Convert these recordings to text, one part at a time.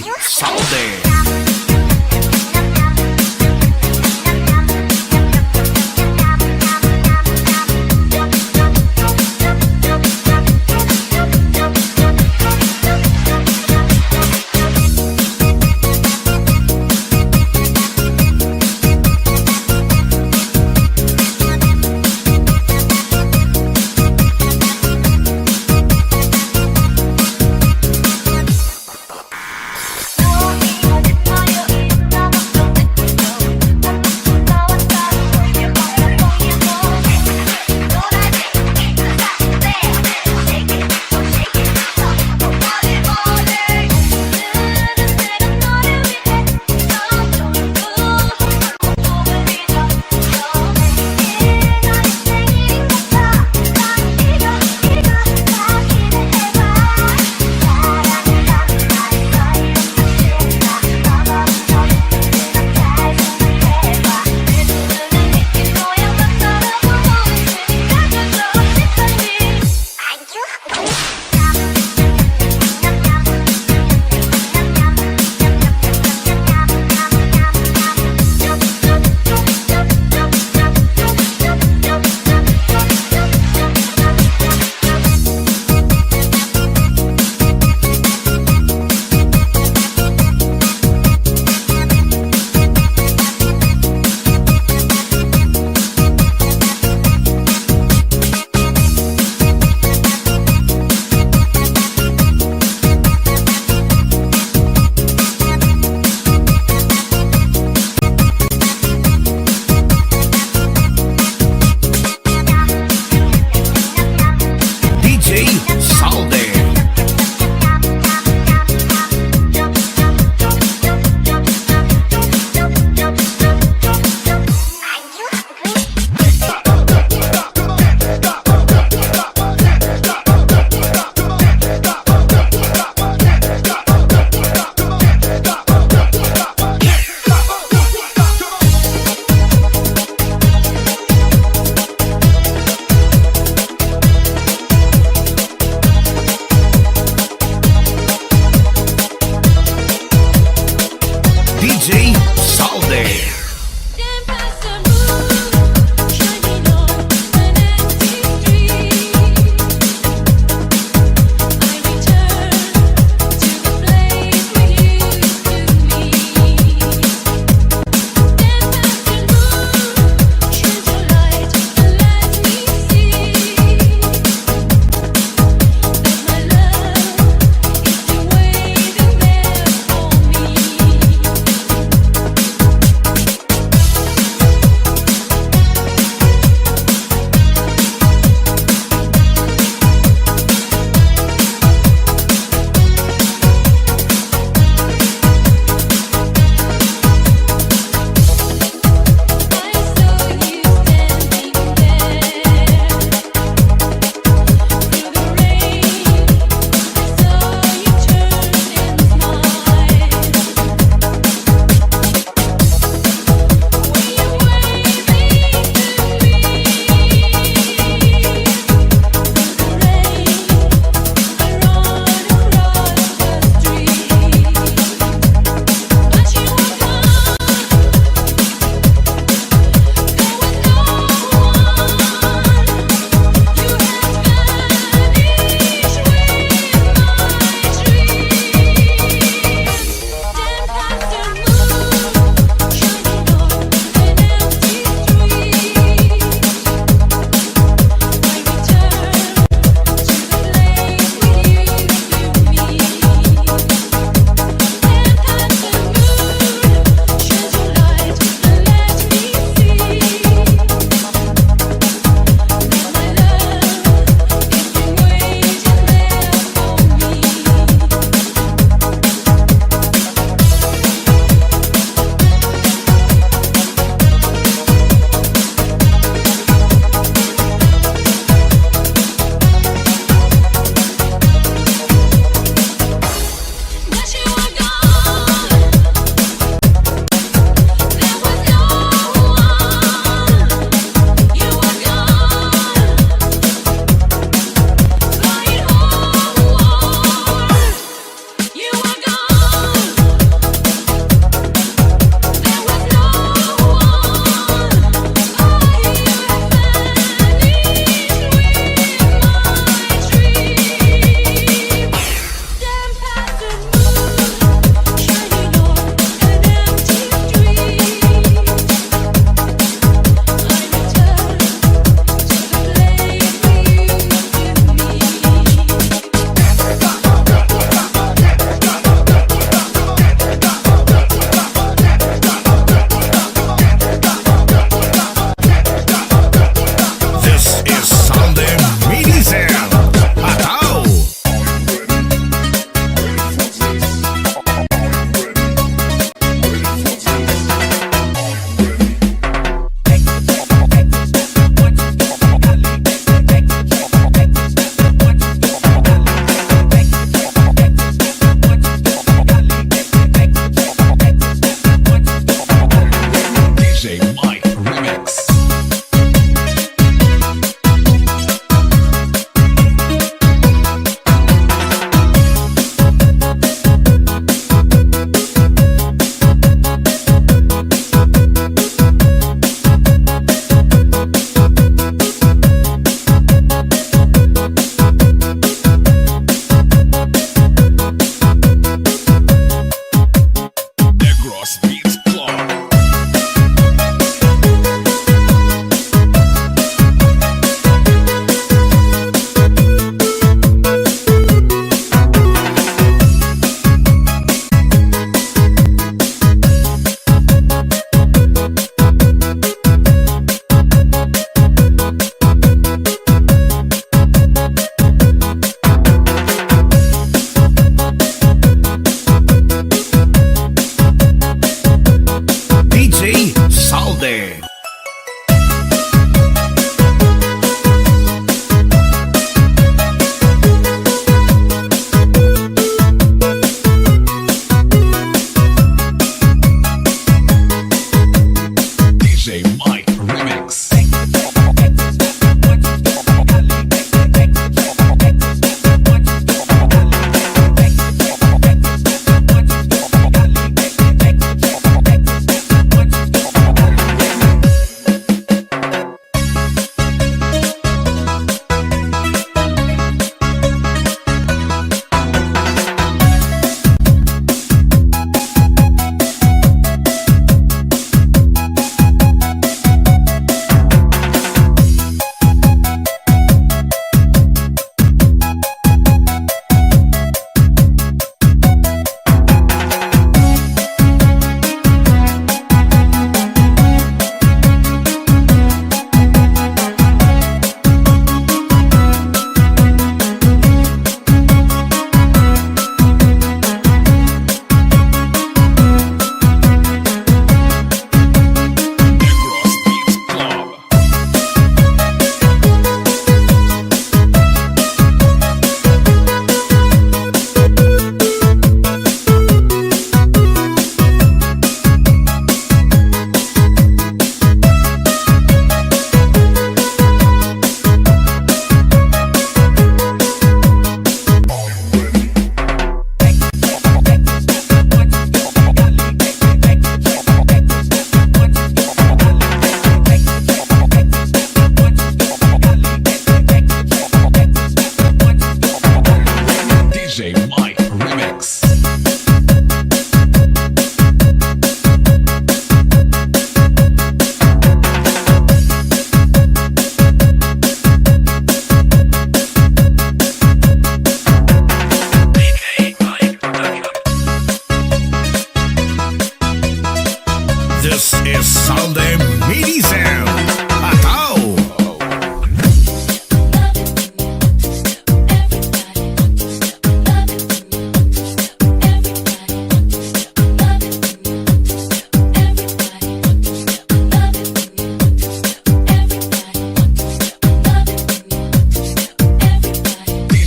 Salde.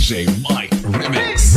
DJ Mike Remix.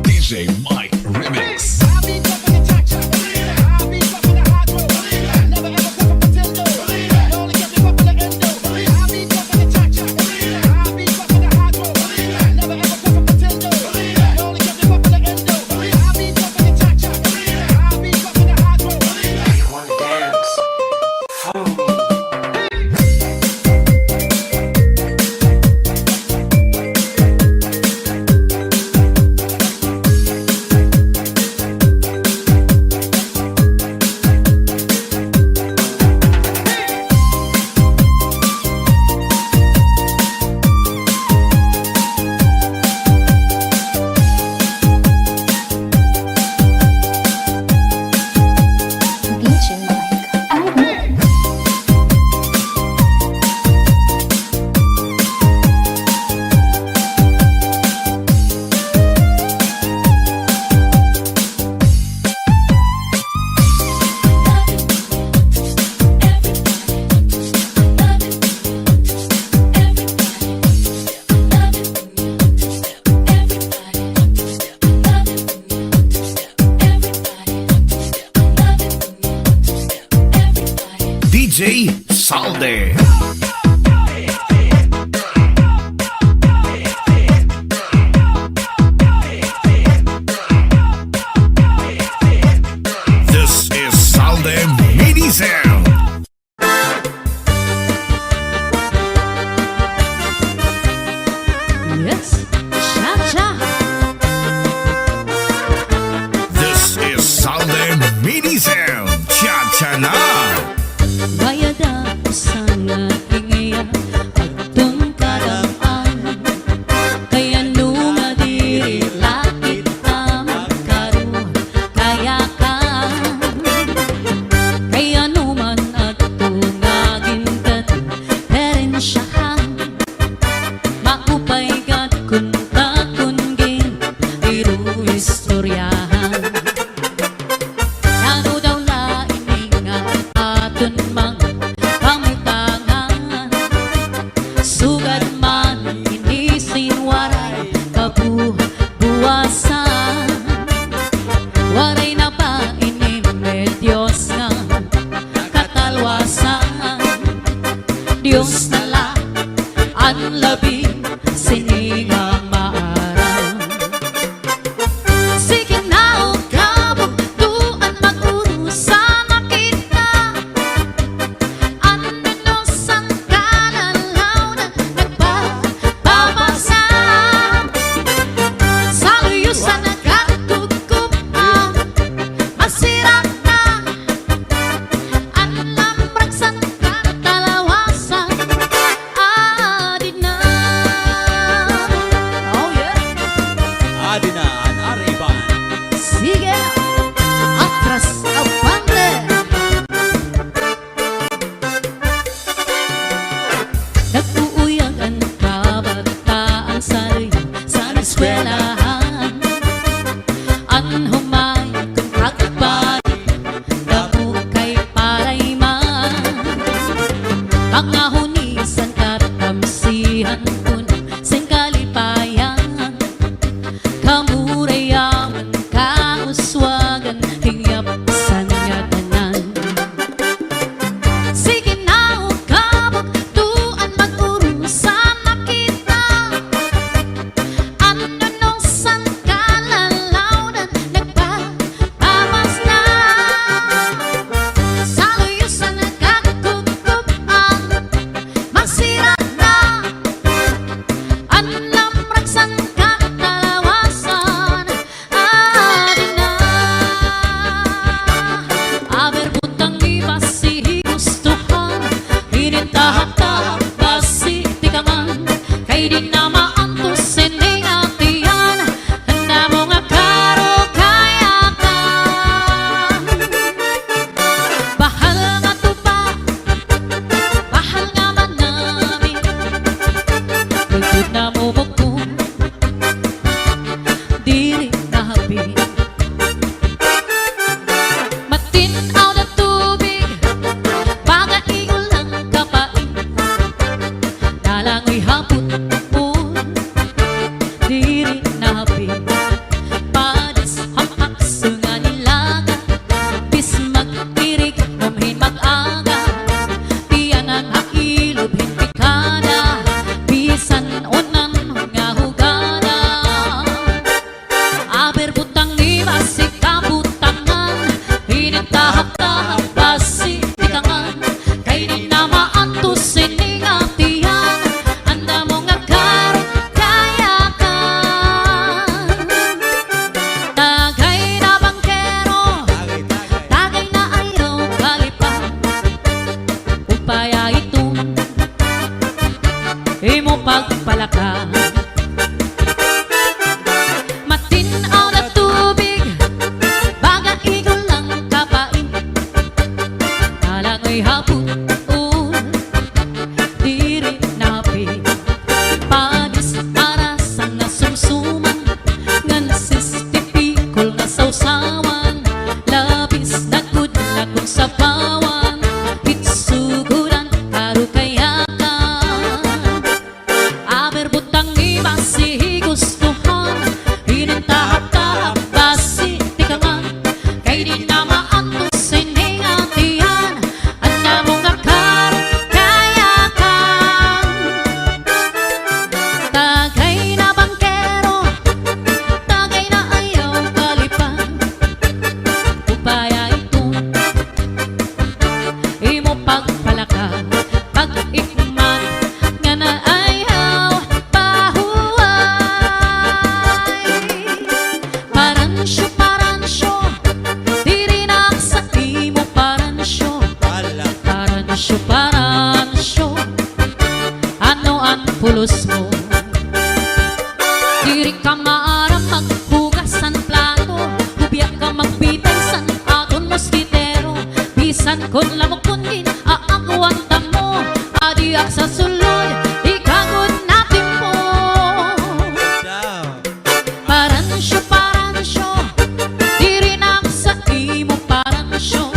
DJ Mike Remix. DJ Salde. This is Salde Mini Sound. Yes, cha-cha. This is Salde Mini Sound. Cha-cha na. Bayada sana ingaya atong karaan kaya nunga diri lakit amakaru kaya ka kaya numan atong nagintat herensyahan maupay kat kunta kungin iru istoryahan. Ano daw lain nga pagpalaka. Matinaw na tubig, baga ikaw lang kapain. Talangoy hapon, diri napit. Padis arasang nga sumsuman, ngan sistipikol nga sausawan. Labis na kudlakon sa bawan, itsuguran karo kayakan. Aber butang iba si gustuhan, hinintahap-tahap basi tikangan. Kay di na maantos siningatihan, ang namong akar kayakan. Tagay na bangkero, tagay na ayaw kalipan. Upaya ito, imo pagpalaka, pag-ikman, nga na ayaw pahuway. Paransyo, diri na sa imo paransyo. Paransyo, ano ang pulos mo? Diri ka maaram maghugasan plato, hubya ka magbitay san aton moskitero. Bisan kon lamok kundin aakuan tamo, adiak sa sulod ikagod natin po. Paransyo, diri na sa imo paransyo.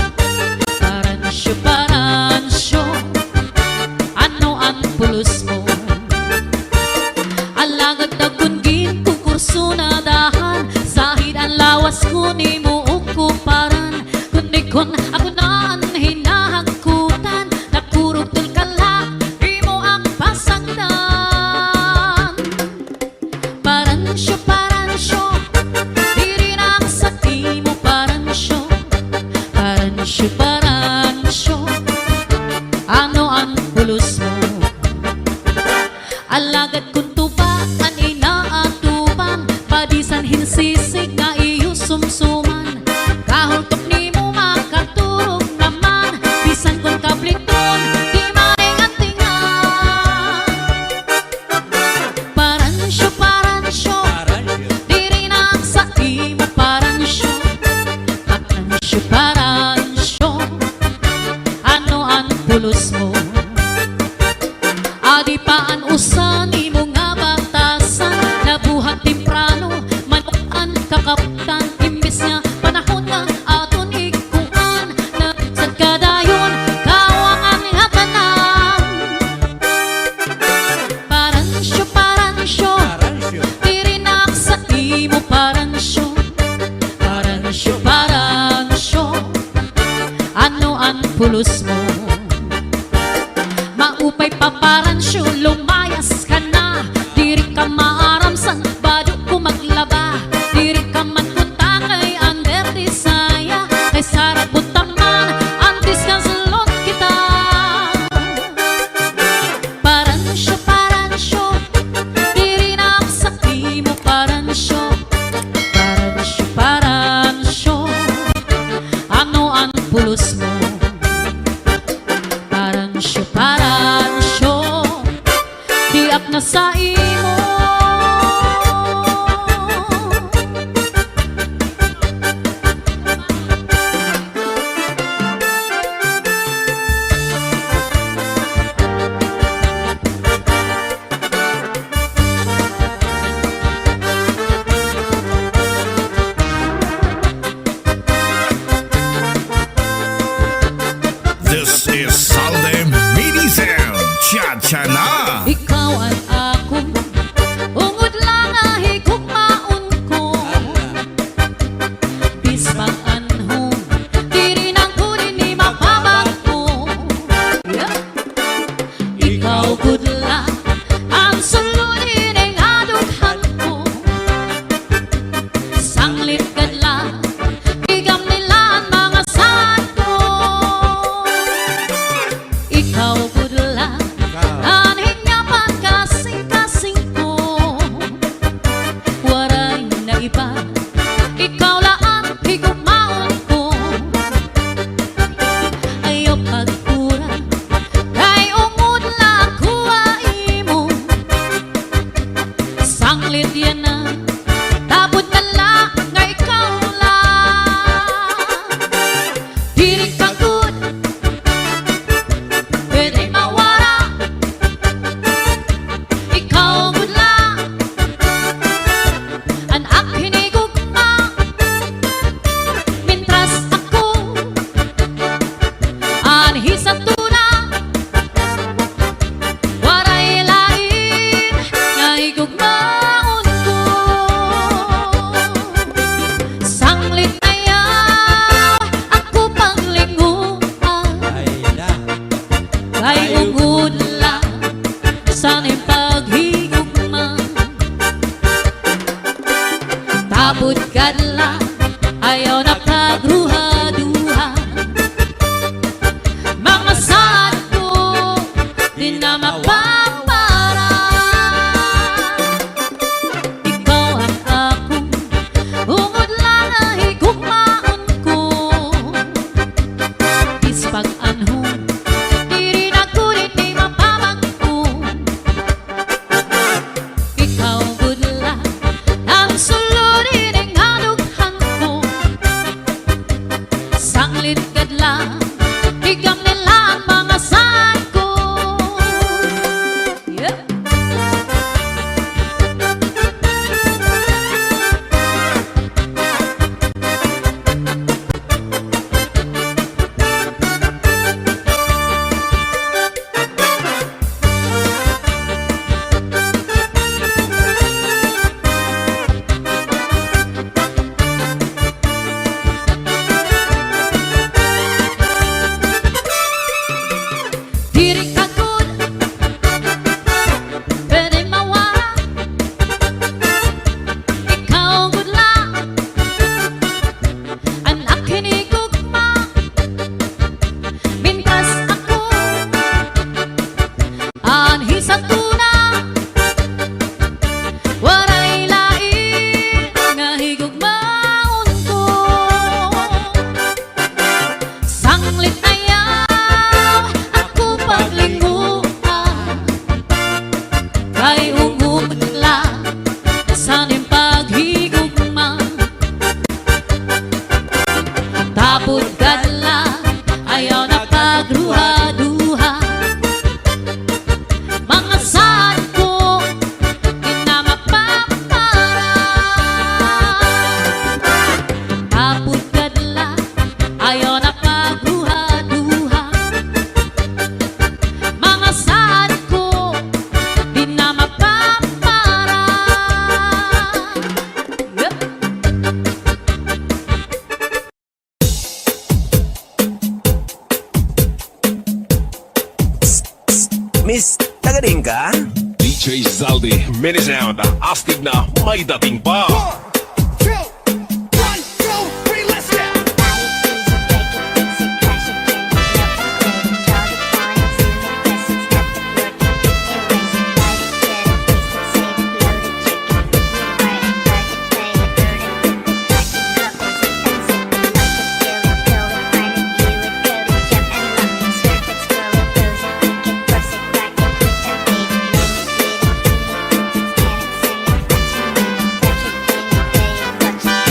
Paransyo, ano ang pulos mo? Alagad na kungin kukurso na dahan, sahid ang lawas ko ni mo ukuparan. Kundi kon ako na ang hinahagkutan, nakurog tulkala, imo ang pasagdan. Paransyo, diri na sa imo paransyo. Paransyo, ano ang pulos mo? Alagad kung tubaan inaatuban, padisan hinsisig nga iyo sumsuman. Kahultok ni mo makaturog naman, bisan kung kapliton di maringatingan. Paransyo, diri na sa imo paransyo. Paransyo, ano ang pulos mo? Adi paan usan imo nga batasan, nabuhat temprano, manukan kakaptan. Imbis nga panahon nga aton ikuan, nagsad kadayon kawangan nga tanan. Paransyo, diri na sa imo paransyo. Paransyo, ano ang pulos mo? Maupay pa paransyo, lumayas ka na. Diri ka maaram sang bado ko maglaba. Diri ka man punta kay under disaya, kay sarap butaman antis ka sulot kita. Paransyo, diri na sa imo paransyo. Paransyo, ano ang pulos mo? Paransyo, diak na sa imo. This is Salde Medicine. Cha-cha na! Ikaw at ako, ungod lang ahigok maun ko. Bisbang anhong, diri nang kunin ni mapabag ko. Ikaw good lang, ang sulunin ang adughan ko. Sanglit kadla, igam nila ang mga saan ko. Ikaw good lang, anhing lang, higam nila ang mga saan ko. Yeah. Diri ka good, pwede mawala. Ikaw good lang, anak hinigugma. Mintas ako, anhi sa tuna. Waray lain nga higugmaon ko. Sanglit ayaw ako paglinguan, kay ungod lang sa ning paghigugma. Tapos kadla ayaw na pagduha-duha. Mga saan ko di na mapapara. Tapos kadla ayaw na pagduha-duha. Mga saan ko di na mapapara. Yup. Miss, tagaling ka? DJ Zaldi, mini sound, astig na may dating pa.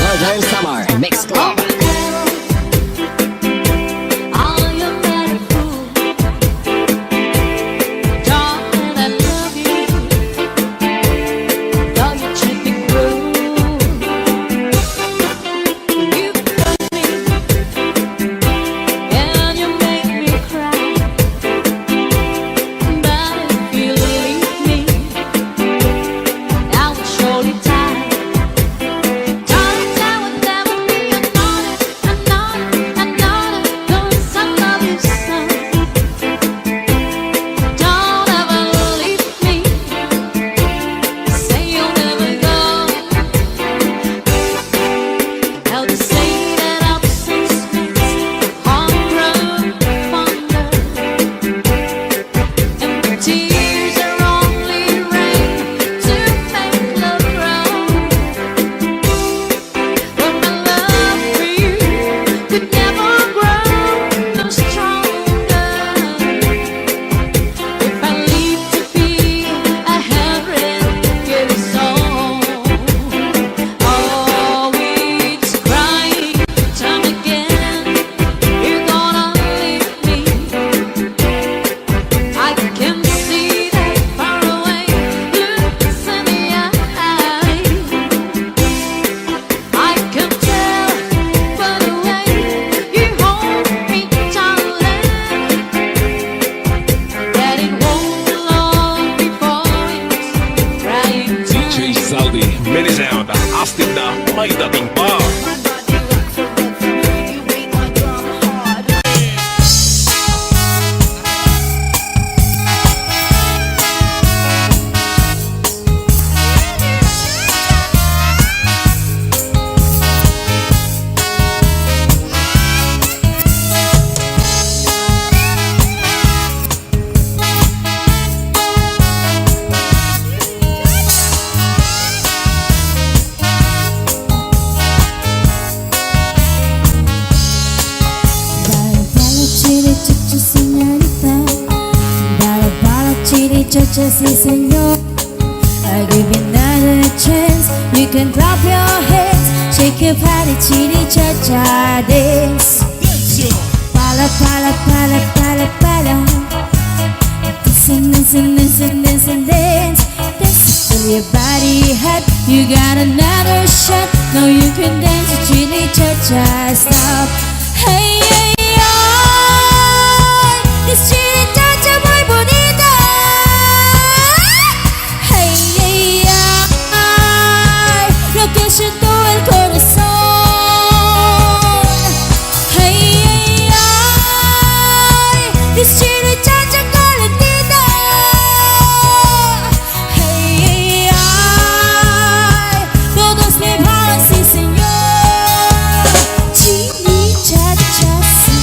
Northern Summer Mix Club. All you better fool, darling, I love you. Though you treat me cruel, you hurt me and you make me cry. But if you leave me, I will surely die. Darling, I would never be another, cause I love you so. Don't ever leave me, say you'll never go. How to say that absence means hunger, wonder, and the tears are only rain to make love grow. But my love for you could never grow no stronger. If I live to be 100 years old, always crying time again, you're gonna leave me. I can see that far away looks in the eye. I can tell by the way you hold me, darling, that it won't be long before it's crying DJ Zaldi, mini sound, astig na may dating pa. Sí, señor. I give you another chance. You can clap your hands, shake your body, chitty cha cha dance. pala, pala, pala, pala. Listen, dance till your body hot. You got another shot. No, you can dance to chili cha-cha. Stop. Hey, hey, ay, this chili cha-cha muy bonita. Hey, hey, ay, lo que siento el corazón. Hey, hey, ay, this chili cha-cha calentita. Hey, hey, ay, todos me bailan, sí señor. Chili cha-cha, sí.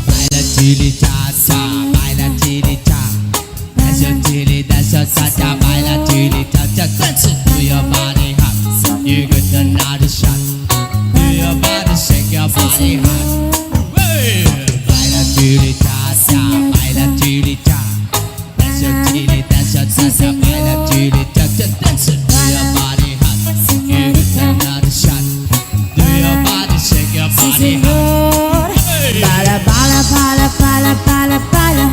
Baila chili cha cha, baila chili cha. Dance your chili, dance your cha cha, baila chili cha cha. Dance it to your body hot. You get another shot. Do your body, shake your body hot. Hey! Baila chili cha cha, baila chili cha. Dance your chili, dance your cha cha, baila chili cha cha. Dance it to your body hot. You get another shot. Do your body, shake your Sí, body hot. señor. Pala, pala, pala, pala, pala, pala.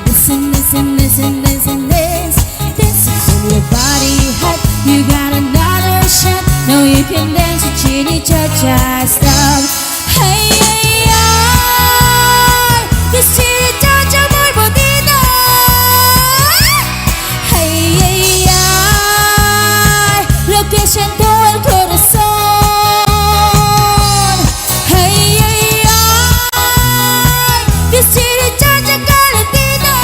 Listen, dance till your body hot. You got another shot. No, you can dance to chili cha-cha. Stop. Hey, hey, ay, this chili cha-cha muy bonita. Hey, hey, ay, lo que siento el corazón. Hey, hey, ay, this chili cha-cha calentita.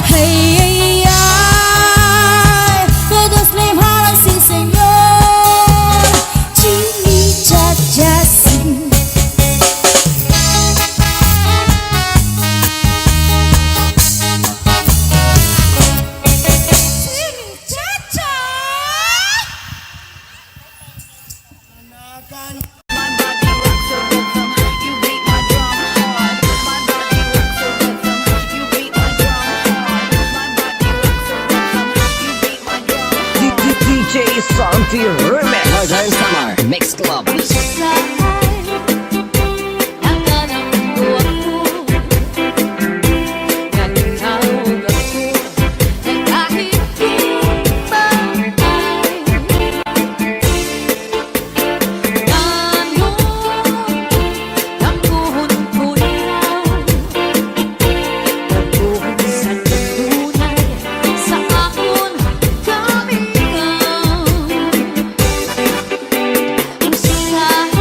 Hey, hey, ay, todos le bailan, sí señor. Chili cha-cha, sí. Chili cha-cha. DJ Santi Remix. Northern Summer Mix Club. Sa akon kami ang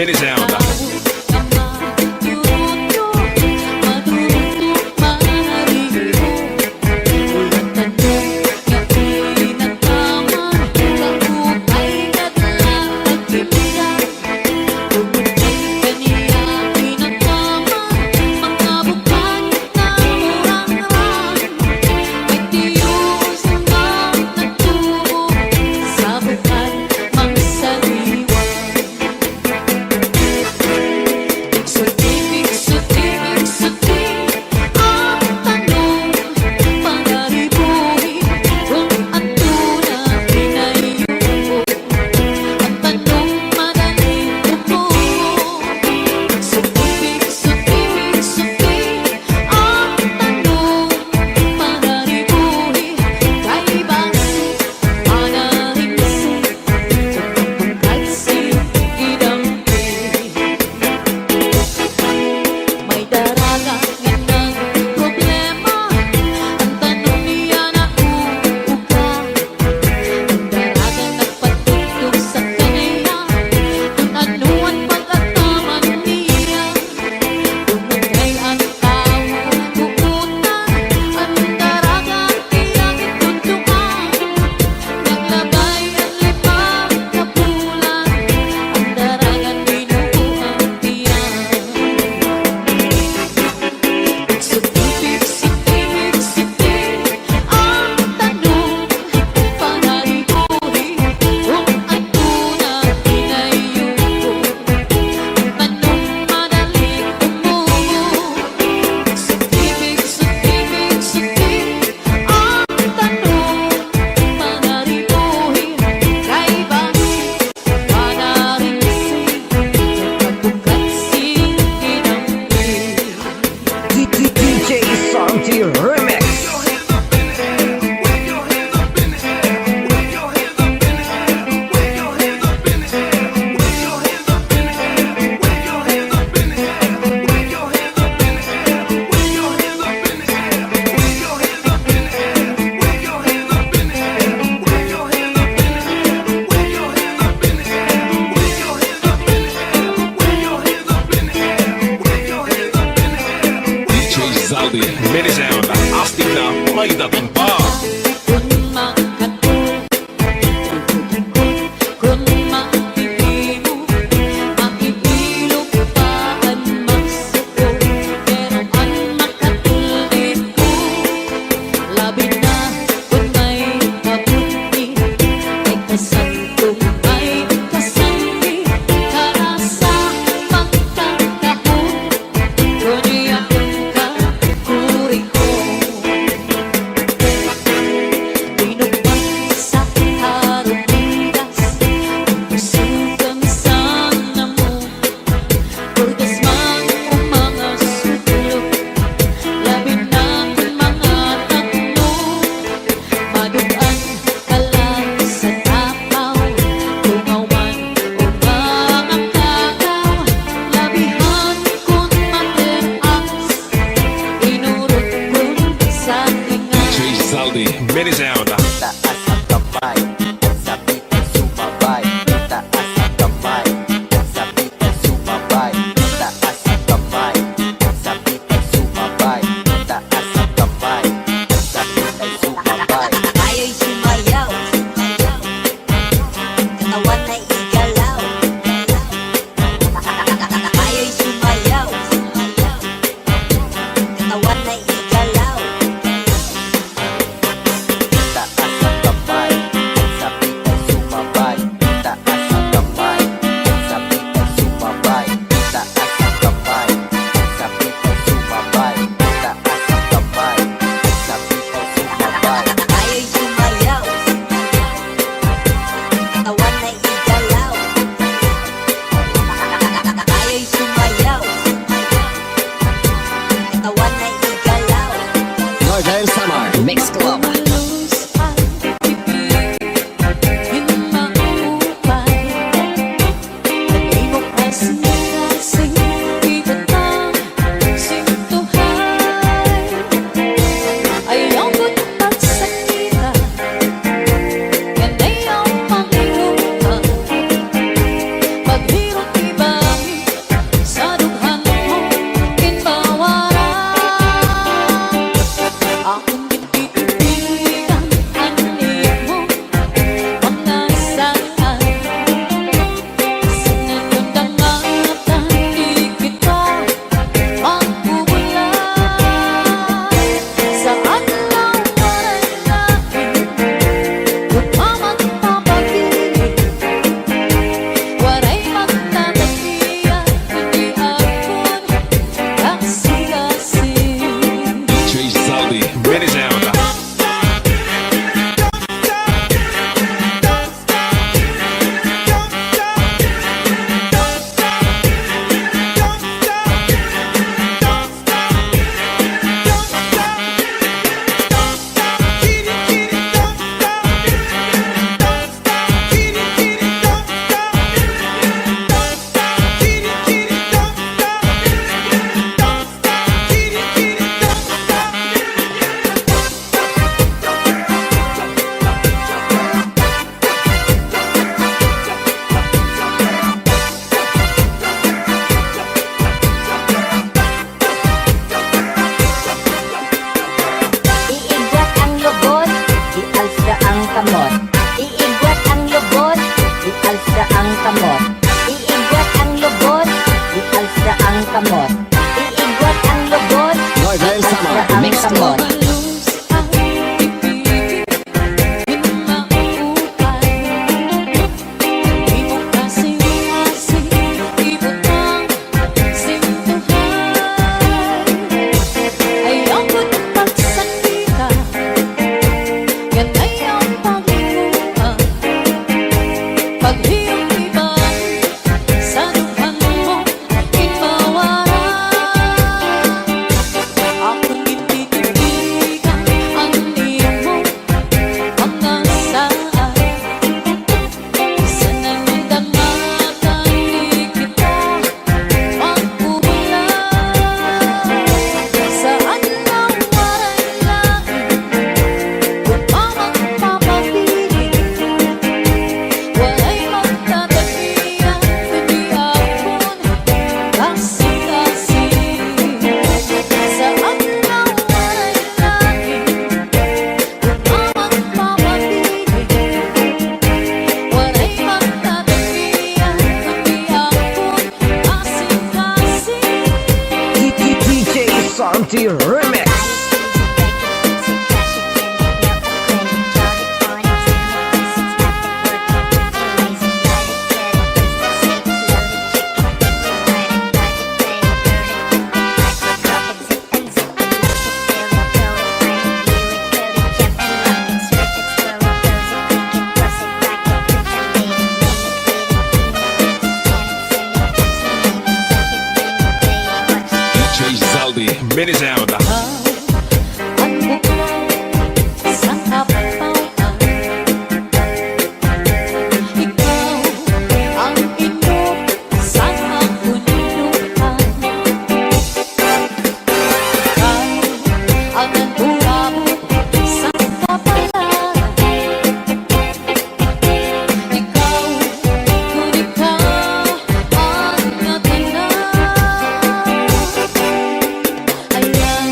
mini sound. DJ Santi Remix. DJ Zaldi, mini sound. Astig na may dating pa. Mini sound. Taas ang kamay, sabit ang sumabay. Taas ang kamay, sabit ang sumabay. Taas ang kamay, sabit ang sumabay. Taas ang kamay, sabit ang sumabay. Tayo'y sumayaw, katawan na igalaw. Tayo'y sumayaw, katawan na igalaw. Taas ang kamay, sabit ang sumabay. Taas ang kamay, sabit ang sumabay. Taas ang kamay, sabit ang sumabay. Taas ang kamay, sabit ang sumabay. Tayo'y sumayaw, katawan na igalaw. Tayo'y sumayaw, katawan na igalaw. Northern Summer Mix Club. Paghirot iba Northern Summer Mix Club. Halos ang ibig, yun maupay. Di mo kasing-asing, ibon ang simtuhan. Ayaw ko't pagsakita, yan ay ang paghinguan. Paghiyong-iban, sa duhan mo, inbawaran. Ako'y ititigan ang iyong mga saan. Isa nang damatan, di kita magkukulang. Saan ang waray-lain, kung magpapapiling. Walay magtatagihan, kundi akon kasing-kasing. Saan ang waray-lain, kung magpapapiling. Walay magtatagihan, kundi akon kasing-kasing. DJ Santi Remix. DJ Zaldi, mini sound. Ang bukal sa kapautan, ikaw ang inog sa kapunilutan. Ikaw ang nagbuhabog sa kapalaran. Ikaw, kung ikaw ang natanan. Ayaw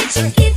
Check it